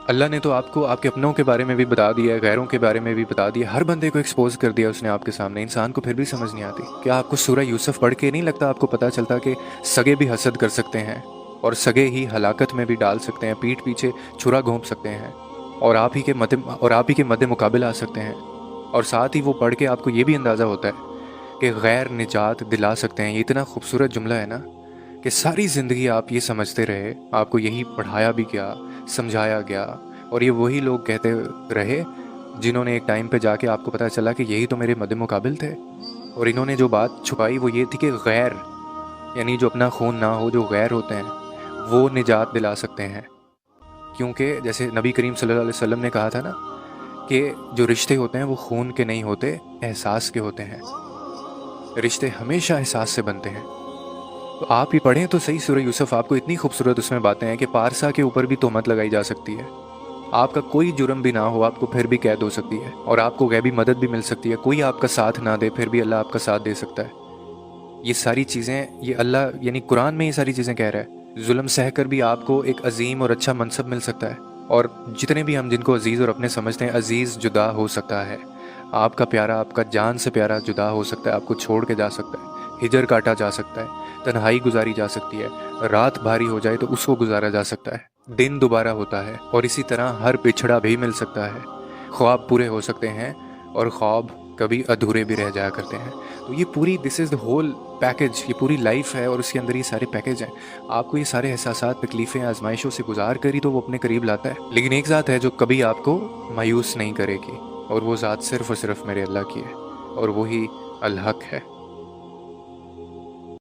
अल्लाह ने तो आपको आपके अपनों के बारे में भी बता दिया है, गैरों के बारे में भी बता दिया, हर बंदे को एक्सपोज कर दिया उसने आपके सामने। इंसान को फिर भी समझ नहीं आती। क्या आपको सूरह यूसुफ पढ़ के नहीं लगता, आपको पता चलता कि सगे भी हसद कर सकते हैं और सगे ही हलाकत में भी डाल सकते हैं, पीठ पीछे छुरा घोंप सकते हैं और आप ही के मद्दे मुकाबले आ सकते हैं। और साथ ही वो पढ़ के आपको ये भी अंदाज़ा होता है कि गैर निजात दिला सकते हैं। ये इतना खूबसूरत जुमला है ना कि सारी ज़िंदगी आप ये समझते रहे, आपको यही पढ़ाया भी गया, समझाया गया, और ये वही लोग कहते रहे जिन्होंने एक टाइम पे जाके आपको पता चला कि यही तो मेरे मद्दे मुकाबिल थे। और इन्होंने जो बात छुपाई वो ये थी कि गैर, यानी जो अपना खून ना हो, जो गैर होते हैं वो निजात दिला सकते हैं। क्योंकि जैसे नबी करीम सल्लल्लाहु अलैहि वसल्लम ने कहा था ना कि जो रिश्ते होते हैं वो खून के नहीं होते, एहसास के होते हैं। रिश्ते हमेशा एहसास से बनते हैं। तो आप ही पढ़ें तो सही सूरह यूसुफ, आपको इतनी खूबसूरत उसमें बातें हैं कि पारसा के ऊपर भी तोहमत लगाई जा सकती है। आपका कोई जुर्म भी ना हो, आपको फिर भी कैद हो सकती है और आपको गैबी मदद भी मिल सकती है। कोई आपका साथ ना दे फिर भी अल्लाह आपका साथ दे सकता है। ये सारी चीज़ें, ये अल्लाह यानी कुरान में ये सारी चीज़ें कह रहा है। जुल्म सह कर भी आपको एक अजीम और अच्छा मनसब मिल सकता है। और जितने भी हम जिनको अजीज़ और अपने समझते हैं, अजीज़ जुदा हो सकता है। आपका प्यारा, आपका जान से प्यारा जुदा हो सकता है, आपको छोड़ के जा सकता है, हिजर काटा जा सकता है, तन्हाई गुजारी जा सकती है, रात भारी हो जाए तो उसको गुजारा जा सकता है, दिन दोबारा होता है, और इसी तरह हर पिछड़ा भी मिल सकता है। ख्वाब पूरे हो सकते हैं और ख्वाब कभी अधूरे भी रह जाया करते हैं। तो ये पूरी, this is the whole package, ये पूरी लाइफ है और उसके अंदर ये सारे पैकेज हैं। आपको ये सारे एहसासात, तकलीफ़ें, आजमाइशों से गुजार कर ही तो वो अपने करीब लाता है। लेकिन एक ज़ात है जो कभी आपको मायूस नहीं करेगी, और वो ज़ात सिर्फ़ और सिर्फ मेरे अल्लाह की है, और वही अल हक है।